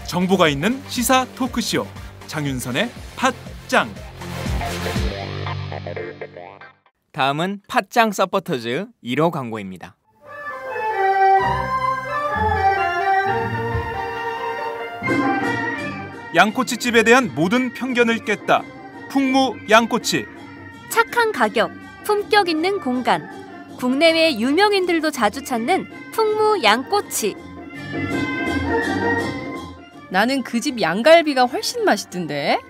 정보가 있는 시사 토크쇼 장윤선의 팟짱. 다음은 팟짱 서포터즈 1호 광고입니다. 양꼬치집에 대한 모든 편견을 깼다. 풍무 양꼬치. 착한 가격, 품격 있는 공간. 국내외 유명인들도 자주 찾는 풍무 양꼬치. 나는 그 집 양갈비가 훨씬 맛있던데.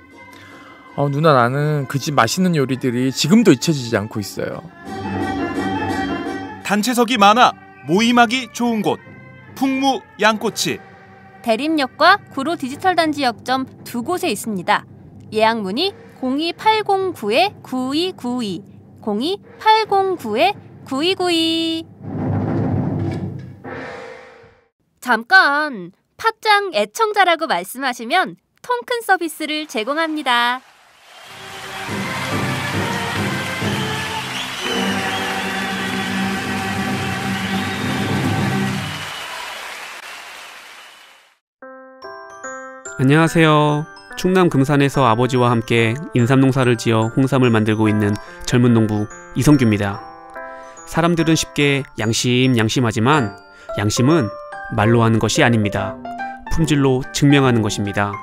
누나, 나는 그 집 맛있는 요리들이 지금도 잊혀지지 않고 있어요. 단체석이 많아 모임하기 좋은 곳. 풍무 양꼬치. 대림역과 구로 디지털 단지 역점 두 곳에 있습니다. 예약 문의 02809-9292, 02809-9292. 잠깐, 팟짱 애청자라고 말씀하시면 통큰 서비스를 제공합니다. 안녕하세요. 충남 금산에서 아버지와 함께 인삼농사를 지어 홍삼을 만들고 있는 젊은 농부 이성규입니다. 사람들은 쉽게 양심하지만 양심은 말로 하는 것이 아닙니다. 품질로 증명하는 것입니다.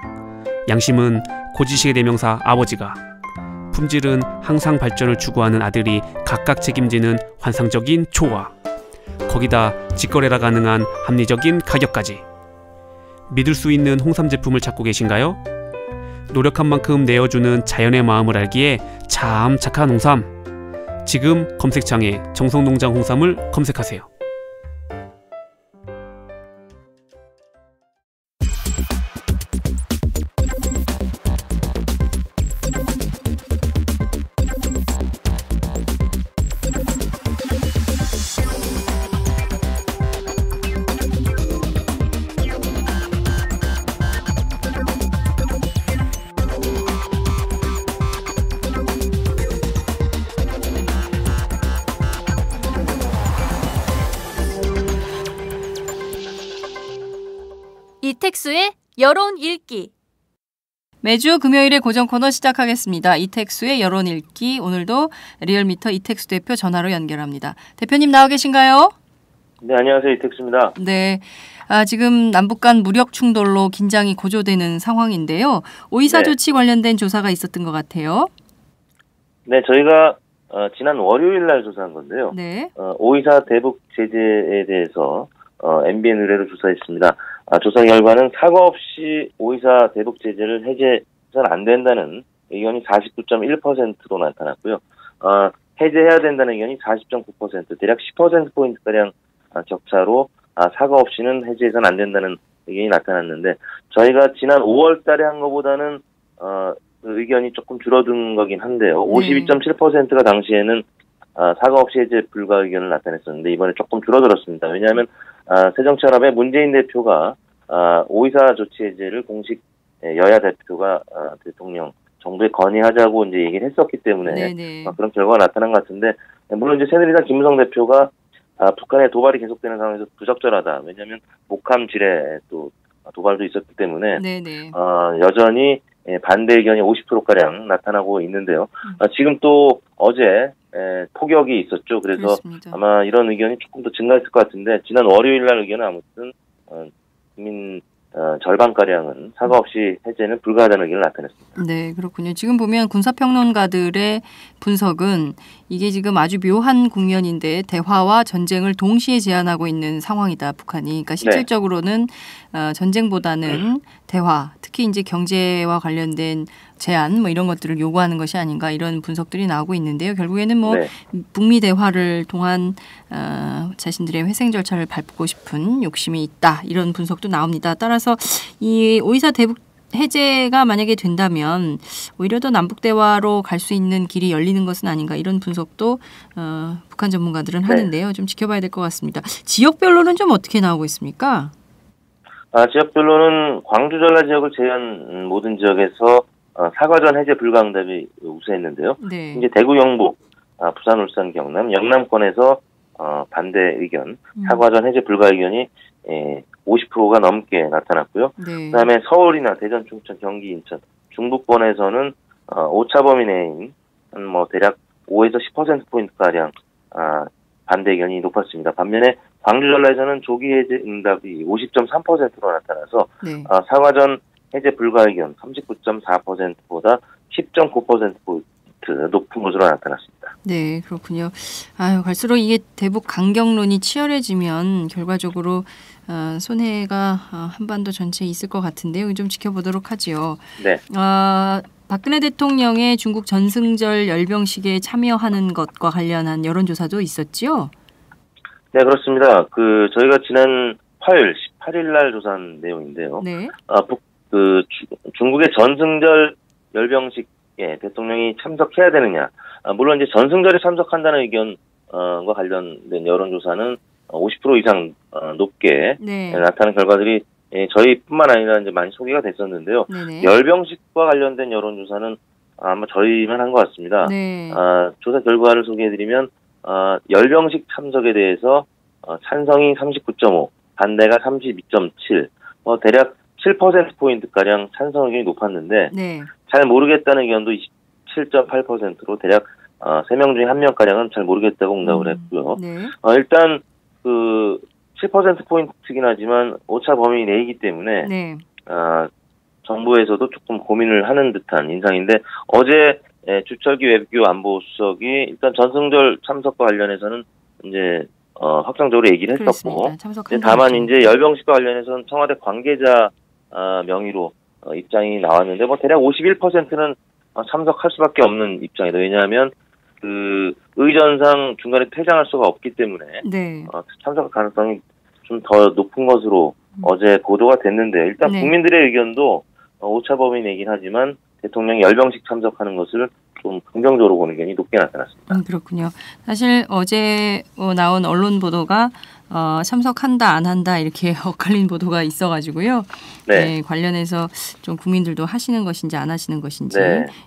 양심은 고지식의 대명사 아버지가, 품질은 항상 발전을 추구하는 아들이 각각 책임지는 환상적인 조화, 거기다 직거래가 가능한 합리적인 가격까지. 믿을 수 있는 홍삼 제품을 찾고 계신가요? 노력한 만큼 내어주는 자연의 마음을 알기에 참 착한 홍삼. 지금 검색창에 정성농장 홍삼을 검색하세요. 이택수의 여론 읽기. 매주 금요일에 고정 코너 시작하겠습니다. 이택수의 여론 읽기. 오늘도 리얼미터 이택수 대표 전화로 연결합니다. 대표님 나와 계신가요? 네, 안녕하세요. 이택수입니다. 네. 지금 남북 간 무력 충돌로 긴장이 고조되는 상황인데요. 오이사 조치 관련된 조사가 있었던 것 같아요. 네, 저희가 지난 월요일 날 조사한 건데요. 네. 오이사 대북 제재에 대해서 MBN 의뢰로 조사했습니다. 조사 결과는 사과 없이 오이사 대북 제재를 해제해서는 안 된다는 의견이 49.1%로 나타났고요. 해제해야 된다는 의견이 40.9%, 대략 10%포인트가량 격차로 사과 없이는 해제해서는 안 된다는 의견이 나타났는데, 저희가 지난 5월 달에 한 것보다는 그 의견이 조금 줄어든 거긴 한데요. 52.7%가 당시에는 사과 없이 해제 불가 의견을 나타냈었는데, 이번에 조금 줄어들었습니다. 왜냐하면 새정치연합의 문재인 대표가 오이사 조치 해제를 공식 여야 대표가 대통령 정부에 건의하자고 이제 얘기를 했었기 때문에 그런 결과가 나타난 것 같은데, 물론 이제 새누리당 김무성 대표가 북한의 도발이 계속되는 상황에서 부적절하다. 왜냐하면 목함 지뢰 또 도발도 있었기 때문에 여전히 반대 의견이 50%가량 나타나고 있는데요. 지금 또 어제 폭격이 있었죠. 그래서 그렇습니다. 아마 이런 의견이 조금 더 증가했을 것 같은데, 지난 월요일 날 의견은 아무튼 국민 절반가량은 사과 없이 해제는 불가하다는 의견을 나타냈습니다. 네, 그렇군요. 지금 보면 군사평론가들의 분석은 이게 지금 아주 묘한 국면인데 대화와 전쟁을 동시에 제안하고 있는 상황이다, 북한이. 그러니까 실질적으로는 전쟁보다는 대화, 특히 이제 경제와 관련된 제안 뭐 이런 것들을 요구하는 것이 아닌가, 이런 분석들이 나오고 있는데요. 결국에는 뭐 북미 대화를 통한 자신들의 회생 절차를 밟고 싶은 욕심이 있다, 이런 분석도 나옵니다. 따라서 이 오이사 대북 해제가 만약에 된다면 오히려 더 남북 대화로 갈 수 있는 길이 열리는 것은 아닌가, 이런 분석도 북한 전문가들은 하는데요. 좀 지켜봐야 될 것 같습니다. 지역별로는 좀 어떻게 나오고 있습니까? 지역별로는 광주 전라 지역을 제외한 모든 지역에서 사과전 해제 불가 응답이 우세했는데요. 네. 이제 대구, 영북, 부산, 울산, 경남, 영남권에서 반대 의견, 사과전 해제 불가 의견이 50%가 넘게 나타났고요. 네. 그다음에 서울이나 대전, 충청, 경기, 인천, 중부권에서는 오차 범위 내인 대략 5에서 10% 가량 반대 의견이 높았습니다. 반면에 광주 전라에서는 조기 해제 응답이 50.3%로 나타나서 네. 사과전 해제 불가 의견 39.4%보다 10.9% 높은 것으로 나타났습니다. 네, 그렇군요. 아유, 갈수록 이게 대북 강경론이 치열해지면 결과적으로 손해가 한반도 전체에 있을 것 같은데요. 좀 지켜보도록 하지요. 네. 박근혜 대통령의 중국 전승절 열병식에 참여하는 것과 관련한 여론조사도 있었지요? 네, 그렇습니다. 저희가 지난 화요일 18일 날 조사한 내용인데요. 네. 중국의 전승절 열병식에 대통령이 참석해야 되느냐. 물론 이제 전승절에 참석한다는 의견과 관련된 여론조사는 50% 이상 높게 네. 나타난 결과들이 저희뿐만 아니라 이제 많이 소개가 됐었는데요. 네네. 열병식과 관련된 여론조사는 아마 저희만 한 것 같습니다. 네. 조사 결과를 소개해드리면 열병식 참석에 대해서 찬성이 39.5, 반대가 32.7, 대략 7%포인트가량 찬성 의견이 높았는데 네. 잘 모르겠다는 의견도 27.8%로 대략 3명 중에 1명가량은 잘 모르겠다고 응답을 했고요. 네. 일단 7%포인트긴 하지만 오차 범위 내이기 때문에 네. 정부에서도 조금 고민을 하는 듯한 인상인데 어제 주철기 외교 안보수석이 일단 전승절 참석과 관련해서는 이제 확정적으로 얘기를 했었고 다만 이제 열병식과 관련해서는 청와대 관계자 명의로 입장이 나왔는데 대략 51%는 참석할 수밖에 없는 입장이다. 왜냐하면 의전상 중간에 퇴장할 수가 없기 때문에 네. 참석 가능성이 좀 더 높은 것으로 어제 보도가 됐는데 일단 네. 국민들의 의견도 오차 범위 내긴 하지만 대통령이 열병식 참석하는 것을 좀 긍정적으로 보는 의견이 높게 나타났습니다. 그렇군요. 사실 어제 나온 언론 보도가 참석한다 안 한다 이렇게 엇갈린 보도가 있어가지고요. 네. 관련해서 좀 국민들도 하시는 것인지 안 하시는 것인지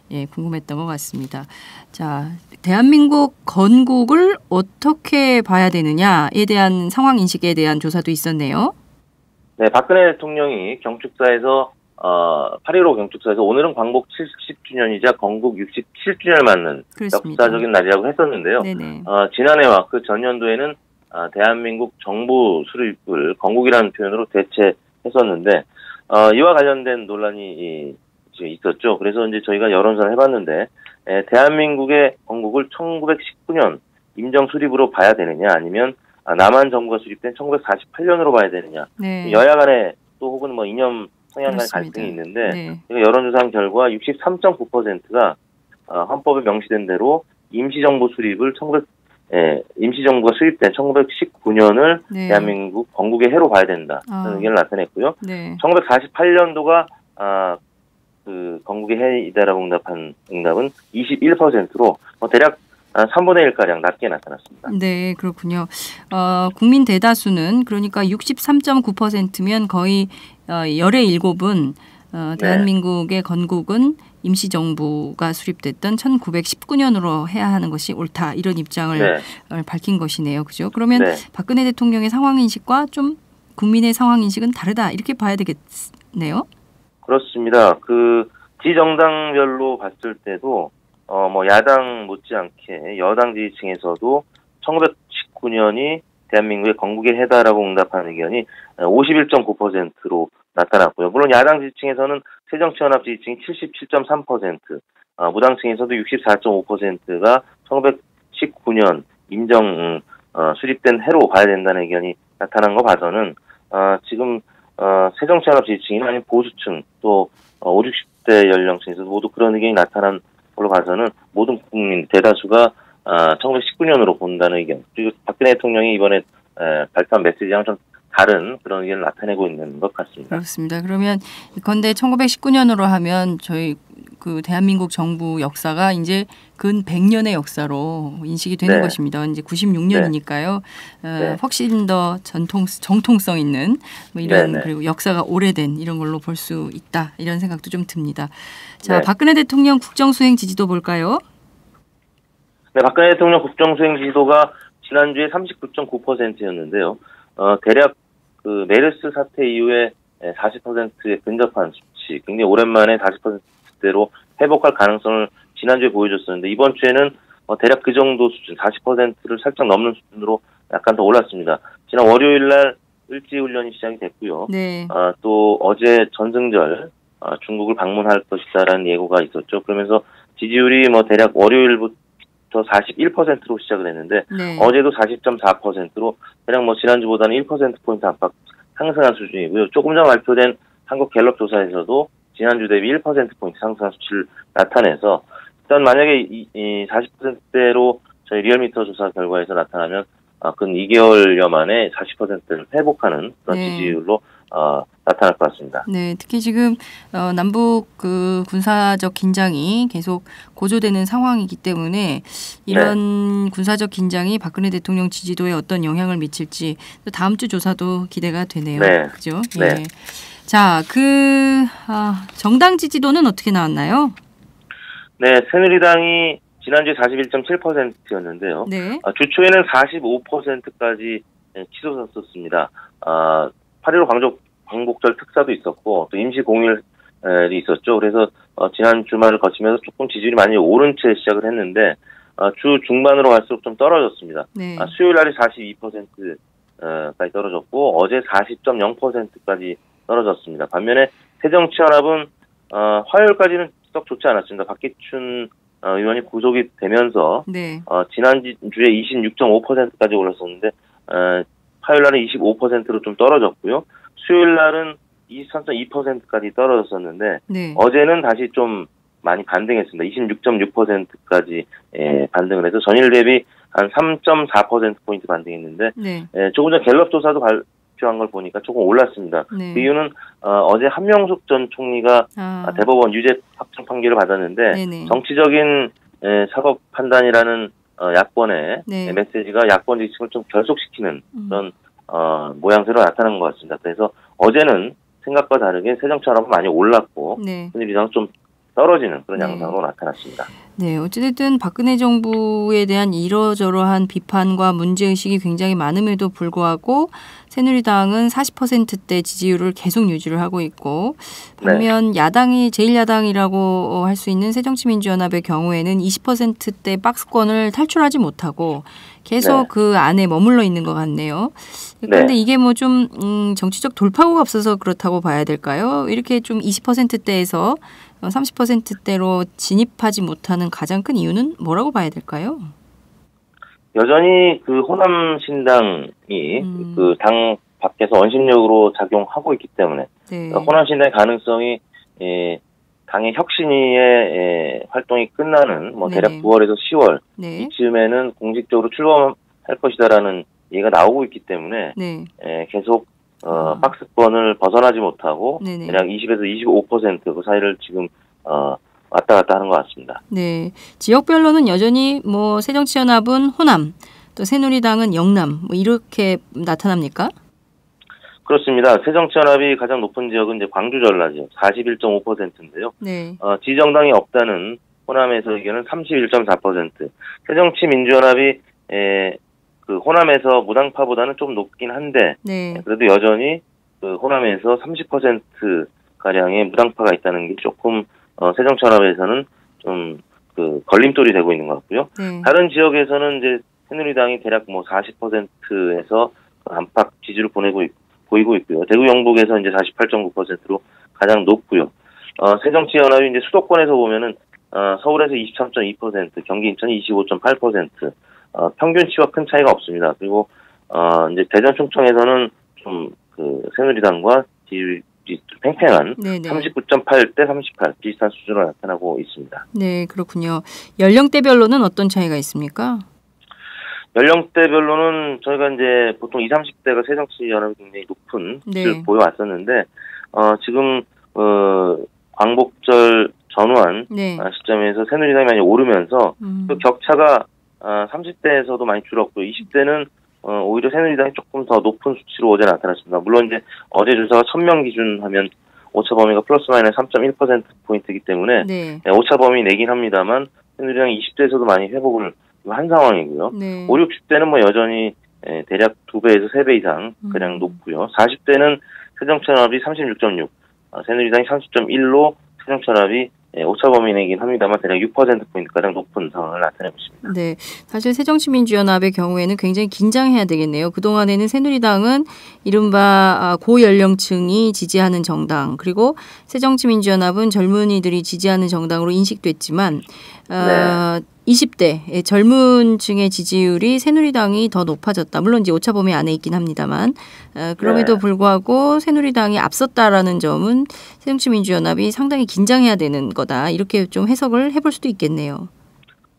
네. 궁금했던 것 같습니다. 자, 대한민국 건국을 어떻게 봐야 되느냐에 대한 상황 인식에 대한 조사도 있었네요. 네, 박근혜 대통령이 경축사에서 8.15 경축사에서 오늘은 광복 70주년이자 건국 67주년을 맞는 그렇습니다. 역사적인 날이라고 했었는데요. 네네. 지난해와 그 전년도에는 대한민국 정부 수립을 건국이라는 표현으로 대체했었는데 이와 관련된 논란이 있었죠. 그래서 이제 저희가 여론조사를 해봤는데 대한민국의 건국을 1919년 임정 수립으로 봐야 되느냐 아니면 남한 정부가 수립된 1948년으로 봐야 되느냐. 네. 여야 간에 또 혹은 이념 성향 간의 그렇습니다. 갈등이 있는데 네. 여론조사한 결과 63.9%가 헌법에 명시된 대로 임시정부 수립을 임시정부가 수립된 1919년을 네. 대한민국 건국의 해로 봐야 된다는 의견을 나타냈고요. 네. 1948년도가 건국의 해이다라고 응답은 21%로 대략 3분의 1가량 낮게 나타났습니다. 네, 그렇군요. 국민 대다수는 그러니까 63.9%면 거의 열의 7은 대한민국의 건국은 임시정부가 수립됐던 1919년으로 해야 하는 것이 옳다. 이런 입장을 밝힌 것이네요. 그죠? 그러면 박근혜 대통령의 상황인식과 좀 국민의 상황인식은 다르다. 이렇게 봐야 되겠네요. 그렇습니다. 지정당별로 봤을 때도 야당 못지않게 여당 지지층에서도 1919년이 대한민국의 건국의 해다라고 응답하는 의견이 51.9%로 나타났고요. 물론 야당 지지층에서는 새정치연합 지지층이 77.3%, 무당층에서도 64.5%가 1919년 임정 수립된 해로 봐야 된다는 의견이 나타난 거 봐서는 지금 새정치연합 지지층이나 아니면 보수층 또 5, 60대 연령층에서도 모두 그런 의견이 나타난 걸로 봐서는 모든 국민 대다수가 1919년으로 본다는 의견. 그리고 박근혜 대통령이 이번에 발표한 메시지랑 좀 다른 그런 의견을 나타내고 있는 것 같습니다. 그렇습니다. 그러면 건대 1919년으로 하면 저희 그 대한민국 정부 역사가 이제 근 100년의 역사로 인식이 되는 네. 것입니다. 이제 96년이니까요. 네. 훨씬 더 정통성 있는 뭐 이런 네, 네. 그리고 역사가 오래된 이런 걸로 볼 수 있다. 이런 생각도 좀 듭니다. 자, 네. 박근혜 대통령 국정수행 지지도 볼까요? 네, 박근혜 대통령 국정수행 지지도가 지난주에 39.9%였는데요. 대략 그 메르스 사태 이후에 40%에 근접한 수치, 굉장히 오랜만에 40%대로 회복할 가능성을 지난주에 보여줬었는데 이번 주에는 대략 그 정도 수준, 40%를 살짝 넘는 수준으로 약간 더 올랐습니다. 지난 월요일 날 을지훈련이 시작이 됐고요. 네. 또 어제 전승절 중국을 방문할 것이다라는 예고가 있었죠. 그러면서 지지율이 뭐 대략 월요일부터 41%로 시작을 했는데 네. 어제도 40.4%로 대략 뭐 지난주보다는 1%포인트 안팎 상승한 수준이고요. 조금 전 발표된 한국 갤럽 조사에서도 지난주 대비 1%포인트 상승한 수치를 나타내서 일단 만약에 이 40%대로 저희 리얼미터 조사 결과에서 나타나면 근 2개월여 만에 40%를 회복하는 그런 네. 지지율로 나타날 것 같습니다. 네, 특히 지금 남북 그 군사적 긴장이 계속 고조되는 상황이기 때문에 이런 군사적 긴장이 박근혜 대통령 지지도에 어떤 영향을 미칠지 또 다음 주 조사도 기대가 되네요. 네. 그죠? 네. 예. 자, 정당 지지도는 어떻게 나왔나요? 네, 새누리당이 지난주에 41.7%였는데요. 네. 주초에는 45%까지 치솟았었습니다. 8.15 광복절 특사도 있었고 또 임시 공휴일이 있었죠. 그래서 지난 주말을 거치면서 조금 지지율이 많이 오른 채 시작을 했는데 주 중반으로 갈수록 좀 떨어졌습니다. 네. 수요일 날이 42%까지 떨어졌고 어제 40.0%까지 떨어졌습니다. 반면에 새정치연합은 화요일까지는 썩 좋지 않았습니다. 박기춘 의원이 구속이 되면서 네. 지난주에 26.5%까지 올랐었는데 화요일 날은 25%로 좀 떨어졌고요. 수요일 날은 23.2%까지 떨어졌었는데 네. 어제는 다시 좀 많이 반등했습니다. 26.6%까지 반등을 해서 전일 대비 한 3.4%포인트 반등했는데 네. 조금 전 갤럽 조사도 발표한 걸 보니까 조금 올랐습니다. 네. 그 이유는 어제 한명숙 전 총리가 대법원 유죄 확정 판결을 받았는데 네네. 정치적인 사법 판단이라는 야권의 네. 메시지가 야권 지지층을 좀 결속시키는 그런 모양새로 나타난 것 같습니다. 그래서 어제는 생각과 다르게 새정치연합은 많이 올랐고 네. 새누리당은 좀 떨어지는 그런 네. 양상으로 나타났습니다. 네, 어찌됐든 박근혜 정부에 대한 이러저러한 비판과 문제의식이 굉장히 많음에도 불구하고 새누리당은 40%대 지지율을 계속 유지를 하고 있고 반면 야당이 제1야당이라고 할 수 있는 새정치민주연합의 경우에는 20%대 박스권을 탈출하지 못하고 계속 그 안에 머물러 있는 것 같네요. 그런데 이게 뭐 좀 정치적 돌파구가 없어서 그렇다고 봐야 될까요? 이렇게 좀 20%대에서 30%대로 진입하지 못하는 가장 큰 이유는 뭐라고 봐야 될까요? 여전히 그 호남 신당이 그 당 밖에서 원심력으로 작용하고 있기 때문에 네. 호남 신당의 가능성이 당의 혁신위의 활동이 끝나는 뭐 대략 네네. 9월에서 10월 네. 이쯤에는 공식적으로 출범할 것이다라는 얘기가 나오고 있기 때문에 네. 계속 박스권을 벗어나지 못하고 네네. 대략 20에서 25%그 사이를 지금 왔다 갔다 하는 것 같습니다. 네. 지역별로는 여전히 뭐 새정치연합은 호남, 또 새누리당은 영남 뭐 이렇게 나타납니까? 그렇습니다. 새정치연합이 가장 높은 지역은 이제 광주 전라 지역 41.5%인데요. 네. 지정당이 없다는 호남에서 의견은 31.4%. 새정치민주연합이 그 호남에서 무당파보다는 좀 높긴 한데 네. 그래도 여전히 그 호남에서 30% 가량의 무당파가 있다는 게 조금 새정치연합에서는 좀 그 걸림돌이 되고 있는 것 같고요. 네. 다른 지역에서는 이제 새누리당이 대략 뭐 40%에서 안팎 지지를 보이고 있고요. 대구 영북에서 이제 48.9%로 가장 높고요. 새정치연합이 이제 수도권에서 보면은 서울에서 23.2%, 경기 인천이 25.8%, 평균치와 큰 차이가 없습니다. 그리고 이제 대전 충청에서는 좀 그 새누리당과 지지율이 팽팽한 네네. 39.8대 38 비슷한 수준으로 나타나고 있습니다. 네, 그렇군요. 연령대별로는 어떤 차이가 있습니까? 연령대별로는 저희가 이제 보통 20, 30대가 새정치연합이 굉장히 높은 수를 보여왔었는데 지금 광복절 전후한 네. 시점에서 새누리당이 많이 오르면서 그 격차가 30대에서도 많이 줄었고 20대는 오히려 새누리당이 조금 더 높은 수치로 어제 나타났습니다. 물론 이제 어제 조사가 1000명 기준하면 오차 범위가 플러스 마이너스 3.1%포인트이기 때문에 네. 오차 범위 내긴 합니다만 새누리당이 20대에서도 많이 회복을 한 상황이고요. 네. 5, 60대는 뭐 여전히 대략 2배에서 3배 이상 그냥 높고요. 40대는 새정치연합이 36.6, 새누리당이 30.1로 새정치연합이 오차 범위 내긴 합니다만 대략 6%포인트가량 높은 상황을 나타내고 있습니다. 네, 사실 새정치민주연합의 경우에는 굉장히 긴장해야 되겠네요. 그동안에는 새누리당은 이른바 고연령층이 지지하는 정당, 그리고 새정치민주연합은 젊은이들이 지지하는 정당으로 인식됐지만 20대 젊은 층의 지지율이 새누리당이 더 높아졌다. 물론 이제 오차 범위 안에 있긴 합니다만 그럼에도 불구하고 새누리당이 앞섰다라는 점은 새정치민주연합이 상당히 긴장해야 되는 거다. 이렇게 좀 해석을 해볼 수도 있겠네요.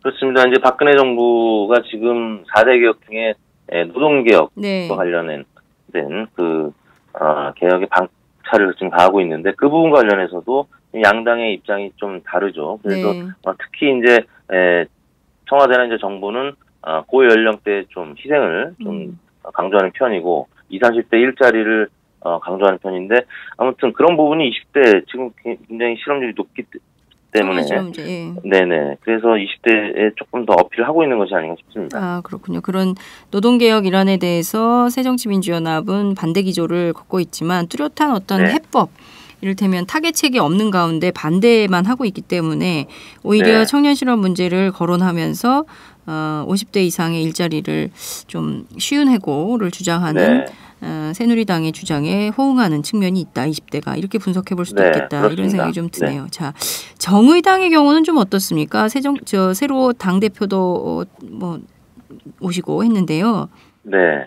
그렇습니다. 이제 박근혜 정부가 지금 4대 개혁 중에 노동개혁과 네. 관련된 그 개혁의 방차를 지금 가하고 있는데 그 부분 관련해서도 양당의 입장이 좀 다르죠. 그래서 네. 특히 이제 청와대나 이제 정부는 고연령대 좀 희생을 좀 강조하는 편이고 20, 30대 일자리를 강조하는 편인데 아무튼 그런 부분이 20대 지금 굉장히 실험률이 높기 때문에 네네 그래서 20대에 조금 더 어필을 하고 있는 것이 아닌가 싶습니다. 아 그렇군요. 그런 노동개혁 일환에 대해서 새정치민주연합은 반대 기조를 걷고 있지만 뚜렷한 어떤 해법 이를테면 타개책이 없는 가운데 반대만 하고 있기 때문에 오히려 청년 실업 문제를 거론하면서 50대 이상의 일자리를 좀 쉬운 해고를 주장하는 새누리당의 주장에 호응하는 측면이 있다. 20대가 이렇게 분석해 볼 수도 있겠다. 그렇습니다. 이런 생각이 좀 드네요. 자, 정의당의 경우는 좀 어떻습니까? 새로 당 대표도 뭐 오시고 했는데요. 네.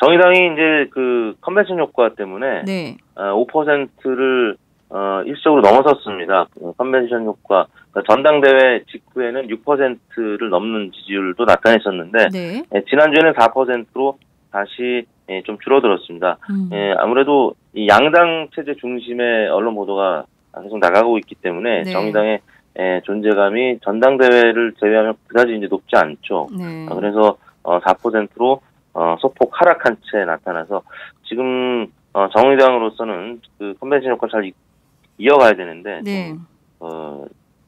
정의당이 이제 그 컨벤션 효과 때문에 5%를 일시적으로 넘어섰습니다. 컨벤션 효과 그러니까 전당대회 직후에는 6%를 넘는 지지율도 나타냈었는데 지난주에는 4%로 다시 좀 줄어들었습니다. 아무래도 이 양당 체제 중심의 언론 보도가 계속 나가고 있기 때문에 정의당의 존재감이 전당대회를 제외하면 그다지 이제 높지 않죠. 그래서 4%로 소폭 하락한 채 나타나서 지금 정의당으로서는 그 컨벤션 효과를 잘 이어가야 되는데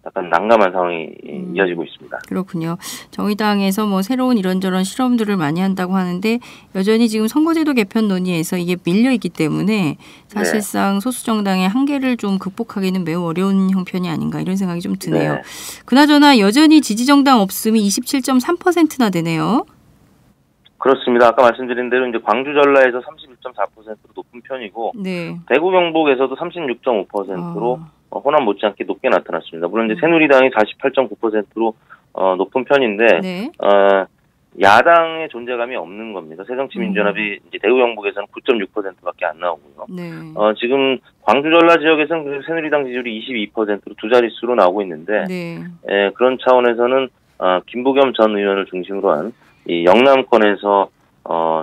약간 난감한 상황이 이어지고 있습니다. 그렇군요. 정의당에서 뭐 새로운 이런저런 실험들을 많이 한다고 하는데 여전히 지금 선거제도 개편 논의에서 이게 밀려 있기 때문에 사실상 소수 정당의 한계를 좀 극복하기는 매우 어려운 형편이 아닌가 이런 생각이 좀 드네요. 그나저나 여전히 지지 정당 없음이 27.3%나 되네요. 그렇습니다. 아까 말씀드린 대로 이제 광주 전라에서 31.4%로 높은 편이고 대구 경북에서도 36.5%로 호남 못지않게 높게 나타났습니다. 물론 이제 새누리당이 48.9%로 높은 편인데 야당의 존재감이 없는 겁니다. 새정치민주연합이 이제 대구 경북에서는 9.6%밖에 안 나오고요. 지금 광주 전라 지역에서는 새누리당 지지율이 22%로 두 자릿수로 나오고 있는데 그런 차원에서는 김부겸 전 의원을 중심으로 한 이 영남권에서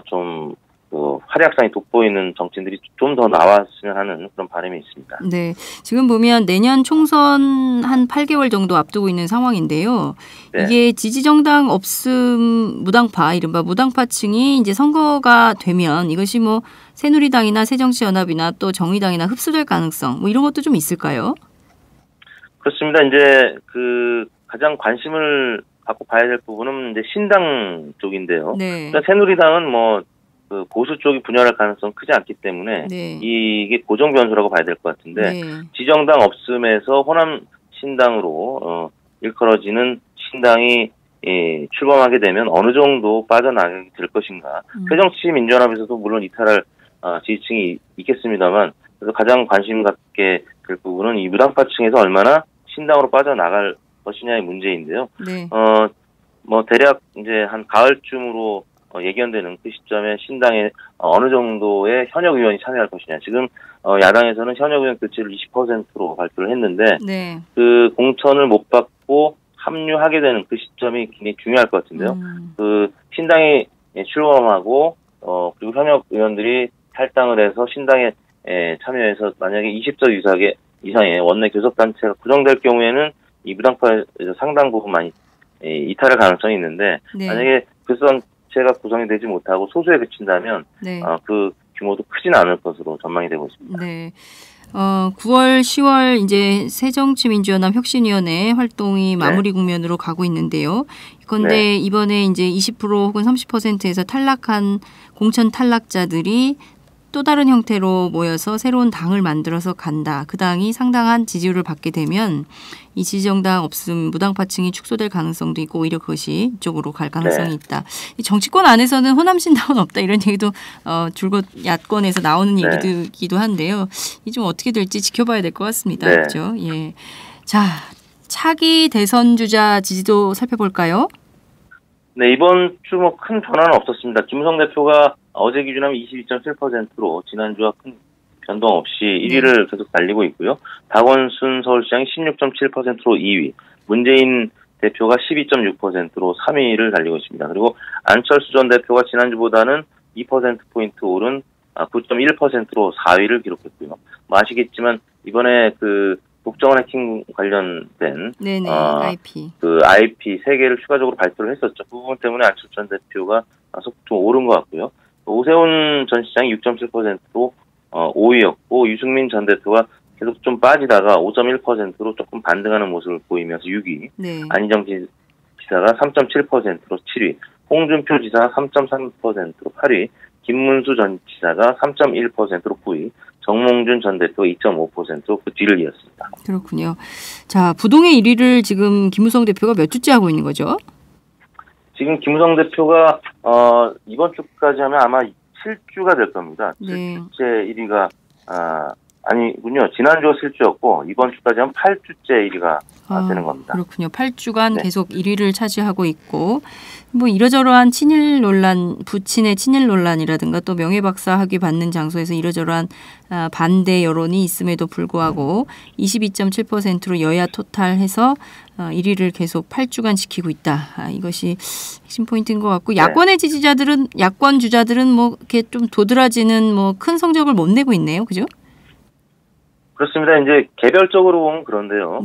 좀 그 활약상이 돋보이는 정치인들이 좀 더 나왔으면 하는 그런 바람이 있습니다. 네, 지금 보면 내년 총선 한 8개월 정도 앞두고 있는 상황인데요. 이게 지지 정당 없음 무당파, 이른바 무당파층이 이제 선거가 되면 이것이 뭐 새누리당이나 새정치연합이나 또 정의당이나 흡수될 가능성, 뭐 이런 것도 좀 있을까요? 그렇습니다. 이제 그 가장 관심을 갖고 봐야 될 부분은 이제 신당 쪽인데요. 그러니까 새누리당은 뭐 그 보수 쪽이 분열할 가능성 크지 않기 때문에 이게 고정 변수라고 봐야 될 것 같은데 지정당 없음에서 호남 신당으로 일컬어지는 신당이 출범하게 되면 어느 정도 빠져나가게 될 것인가. 새정치민주연합에서도 물론 이탈할 지지층이 있겠습니다만 그래서 가장 관심 갖게 될 부분은 이 무당파층에서 얼마나 신당으로 빠져나갈 것이냐의 문제인데요. 뭐 대략 이제 한 가을쯤으로 예견되는 그 시점에 신당에 어느 정도의 현역 의원이 참여할 것이냐. 지금 야당에서는 현역 의원 교체를 20%로 발표를 했는데 그 공천을 못 받고 합류하게 되는 그 시점이 굉장히 중요할 것 같은데요. 그 신당이 출범하고 그리고 현역 의원들이 탈당을 해서 신당에 참여해서 만약에 20석 이상의 이상의 원내 교섭단체가 구성될 경우에는 이 무당파에서 상당 부분 많이 이탈할 가능성이 있는데 네. 만약에 교섭단체가 구성이 되지 못하고 소수에 그친다면 네. 그 규모도 크진 않을 것으로 전망이 되고 있습니다. 네. 9월, 10월 이제 새정치민주연합 혁신위원회 활동이 마무리 국면으로 가고 있는데요. 그런데 이번에 이제 20% 혹은 30%에서 탈락한 공천 탈락자들이 또 다른 형태로 모여서 새로운 당을 만들어서 간다. 그 당이 상당한 지지율을 받게 되면 이 지지정당 없음 무당파층이 축소될 가능성도 있고 오히려 그것이 이쪽으로 갈 가능성이 있다. 이 정치권 안에서는 호남신당은 없다 이런 얘기도 줄곧 야권에서 나오는 얘기이기도 한데요. 이 좀 어떻게 될지 지켜봐야 될 것 같습니다. 그렇죠? 예. 자, 차기 대선 주자 지지도 살펴볼까요? 네, 이번 주 뭐 큰 변화는 없었습니다. 김무성 대표가 어제 기준하면 22.7%로 지난주와 큰 변동 없이 1위를 계속 달리고 있고요. 박원순 서울시장이 16.7%로 2위, 문재인 대표가 12.6%로 3위를 달리고 있습니다. 그리고 안철수 전 대표가 지난주보다는 2%포인트 오른 9.1%로 4위를 기록했고요. 뭐 아시겠지만 이번에 그 국정원 해킹 관련된 IP 그 IP 3개를 추가적으로 발표를 했었죠. 그 부분 때문에 안철수 전 대표가 좀 오른 것 같고요. 오세훈 전 시장이 6.7%로 5위였고 유승민 전 대표가 계속 좀 빠지다가 5.1%로 조금 반등하는 모습을 보이면서 6위. 안희정 지사가 3.7%로 7위. 홍준표 지사가 3.3%로 8위. 김문수 전 지사가 3.1%로 9위. 정몽준 전 대표가 2.5%로 그 뒤를 이었습니다. 그렇군요. 자, 부동의 1위를 지금 김무성 대표가 몇 주째 하고 있는 거죠? 지금 김무성 대표가 이번 주까지 하면 아마 7주가 될 겁니다. 7주째 1위가 아니군요. 지난주가 7주였고 이번 주까지 하면 8주째 1위가 되는 겁니다. 그렇군요. 8주간 계속 1위를 차지하고 있고 뭐 이러저러한 친일 논란, 부친의 친일 논란이라든가 또 명예박사 학위 받는 장소에서 이러저러한 반대 여론이 있음에도 불구하고 22.7%로 여야 토탈해서 1위를 계속 8주간 지키고 있다. 이것이 핵심 포인트인 것 같고 야권의 지지자들은 야권 주자들은 뭐 이렇게 좀 도드라지는 뭐 큰 성적을 못 내고 있네요. 그죠? 그렇습니다. 이제 개별적으로 보면 그런데요.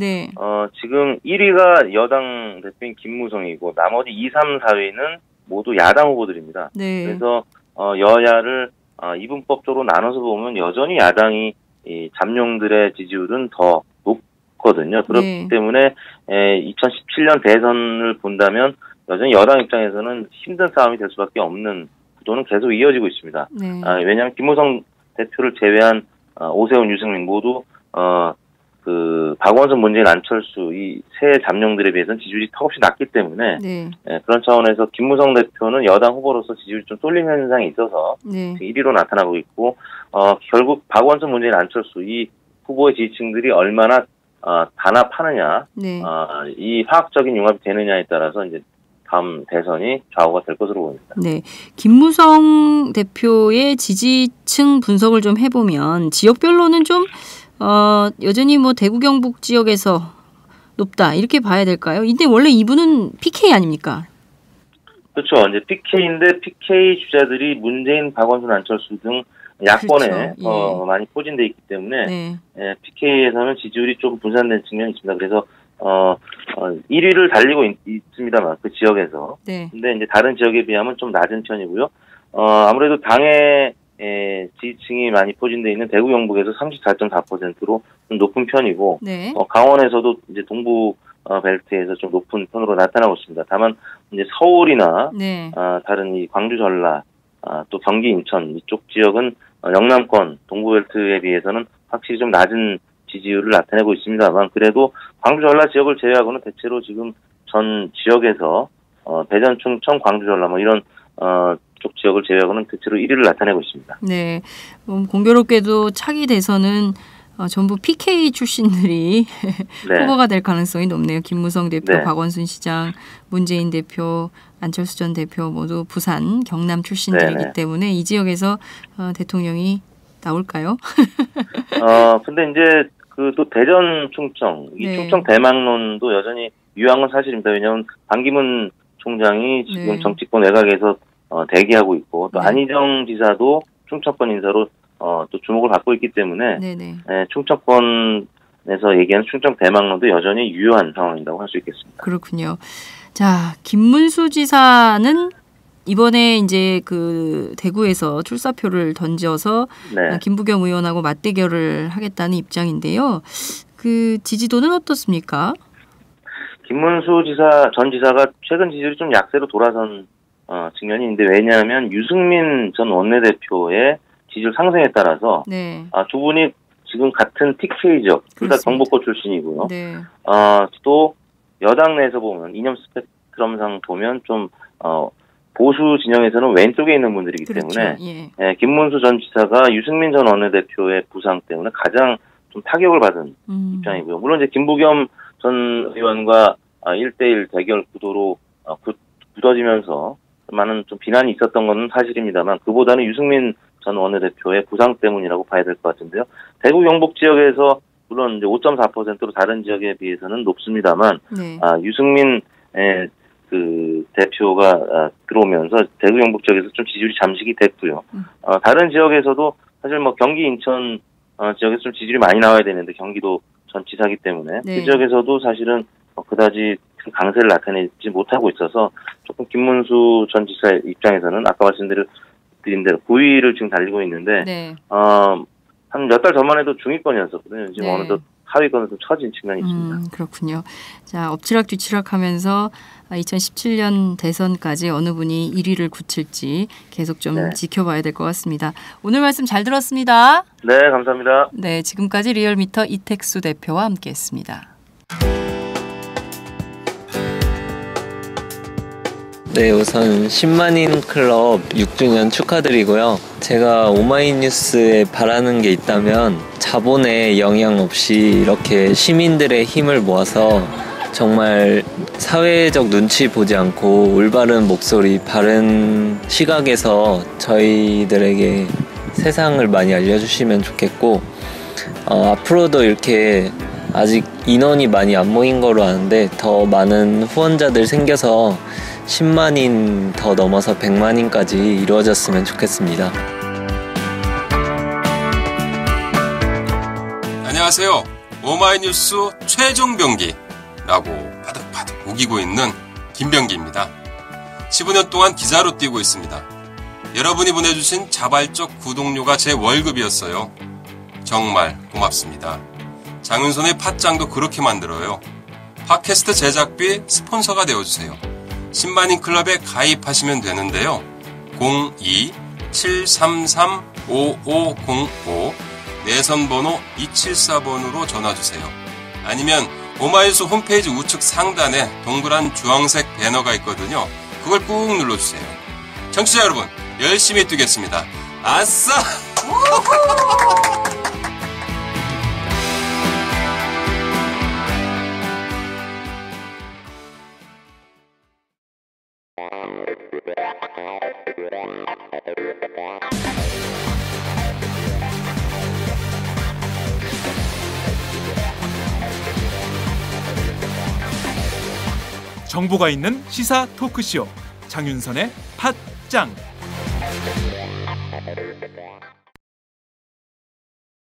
지금 1위가 여당 대표인 김무성이고 나머지 2, 3, 4위는 모두 야당 후보들입니다. 그래서 여야를 이분법적으로 나눠서 보면 여전히 야당이 이 잠룡들의 지지율은 더 높거든요. 그렇기 때문에 2017년 대선을 본다면 여전히 여당 입장에서는 힘든 싸움이 될 수밖에 없는 구도는 계속 이어지고 있습니다. 왜냐하면 김무성 대표를 제외한 오세훈, 유승민 모두 그 박원순, 문재인, 안철수 이 세 잠룡들에 비해서는 지지율이 턱없이 낮기 때문에 그런 차원에서 김무성 대표는 여당 후보로서 지지율이 좀 쏠림 현상이 있어서 1위로 나타나고 있고 결국 박원순, 문재인, 안철수 이 후보의 지지층들이 얼마나 단합하느냐 이 화학적인 융합이 되느냐에 따라서 이제 다음 대선이 좌우가 될 것으로 보입니다. 네, 김무성 대표의 지지층 분석을 좀 해보면 지역별로는 좀 여전히 뭐 대구 경북 지역에서 높다 이렇게 봐야 될까요? 근데 원래 이분은 PK 아닙니까? 그렇죠. 이제 PK인데 PK 주자들이 문재인, 박원순, 안철수 등 야권에 많이 포진돼 있기 때문에 PK에서는 지지율이 좀 분산된 측면이 있습니다. 그래서 1위를 달리고 있습니다만 그 지역에서. 근데 이제 다른 지역에 비하면 좀 낮은 편이고요. 아무래도 당의 지지층이 많이 포진되어 있는 대구 경북에서 34.4%로 좀 높은 편이고 강원에서도 이제 동부 벨트에서 좀 높은 편으로 나타나고 있습니다. 다만 이제 서울이나 다른 이 광주, 전라, 또 경기, 인천 이쪽 지역은 영남권 동부 벨트에 비해서는 확실히 좀 낮은 지지율을 나타내고 있습니다만 그래도 광주, 전라 지역을 제외하고는 대체로 지금 전 지역에서 대전, 충청, 광주, 전라 뭐 이런 쪽 지역을 제외하고는 대체로 1위를 나타내고 있습니다. 네, 공교롭게도 차기 대선은 전부 PK 출신들이 후보가 될 가능성이 높네요. 김무성 대표, 박원순 시장, 문재인 대표, 안철수 전 대표 모두 부산, 경남 출신들이기 때문에 이 지역에서 대통령이 나올까요? 근데 이제 그 또 대전, 충청, 이 충청 대망론도 여전히 유효한 건 사실입니다. 왜냐하면 반기문 총장이 지금 정치권 외곽에서 대기하고 있고 또 안희정 지사도 충청권 인사로 또 주목을 받고 있기 때문에 충청권 얘기하는 충청 대망론도 여전히 유효한 상황이라고 할 수 있겠습니다. 그렇군요. 자, 김문수 지사는 이번에 이제 그 대구에서 출사표를 던져서 네. 김부겸 의원하고 맞대결을 하겠다는 입장인데요. 그 지지도는 어떻습니까? 김문수 전 지사가 최근 지지율이 좀 약세로 돌아선 측면이 있는데, 왜냐하면 유승민 전 원내대표의 지지율 상승에 따라서 네. 두 분이 지금 같은 TK죠. 둘 다 그렇습니다. 경북고 출신이고요. 네. 또 여당 내에서 보면 이념 스펙트럼상 보면 좀 보수 진영에서는 왼쪽에 있는 분들이기 그렇죠. 때문에 예. 김문수 전 지사가 유승민 전 원내대표의 부상 때문에 가장 좀 타격을 받은 입장이고요. 물론 이제 김부겸 전 의원과 1대1 대결 구도로 굳어지면서 많은 좀 비난이 있었던 건 사실입니다만, 그보다는 유승민 전 원내대표의 부상 때문이라고 봐야 될 것 같은데요. 대구 경북 지역에서 물론 이제 5.4%로 다른 지역에 비해서는 높습니다만, 네. 유승민 그 대표가 들어오면서 대구 경북 지역에서 좀 지지율이 잠식이 됐고요. 다른 지역에서도 사실 뭐 경기 인천 지역에서 좀 지지율이 많이 나와야 되는데 경기도 전 지사기 때문에 네. 그 지역에서도 사실은 그다지 큰 강세를 나타내지 못하고 있어서 조금 김문수 전 지사 입장에서는 아까 말씀드린 대로 9위를 지금 달리고 있는데 네. 한 몇 달 전만 해도 중위권이었었거든요. 지금 네. 어느덧 하위권으로 좀 처진 측면이 있습니다. 그렇군요. 자, 엎치락뒤치락하면서 2017년 대선까지 어느 분이 1위를 굳힐지 계속 좀 네. 지켜봐야 될 것 같습니다. 오늘 말씀 잘 들었습니다. 네, 감사합니다. 네, 지금까지 리얼미터 이택수 대표와 함께했습니다. 네, 우선 10만인 클럽 6주년 축하드리고요. 제가 오마이뉴스에 바라는 게 있다면 자본의 영향 없이 이렇게 시민들의 힘을 모아서 정말 사회적 눈치 보지 않고 올바른 목소리, 바른 시각에서 저희들에게 세상을 많이 알려주시면 좋겠고, 앞으로도 이렇게 아직 인원이 많이 안 모인 거로 아는데 더 많은 후원자들 생겨서 10만인 더 넘어서 100만인까지 이루어졌으면 좋겠습니다. 안녕하세요. 오마이뉴스 최종병기라고 바득바득 우기고 있는 김병기입니다. 15년 동안 기자로 뛰고 있습니다. 여러분이 보내주신 자발적 구독료가 제 월급이었어요. 정말 고맙습니다. 장윤선의 팟짱도 그렇게 만들어요. 팟캐스트 제작비 스폰서가 되어주세요. 10만인 클럽에 가입하시면 되는데요. 02-733-5505 내선번호 274번으로 전화주세요. 아니면 오마이뉴스 홈페이지 우측 상단에 동그란 주황색 배너가 있거든요. 그걸 꾹 눌러주세요. 청취자 여러분, 열심히 뛰겠습니다. 아싸! 정보가 있는 시사 토크쇼 장윤선의 팟짱.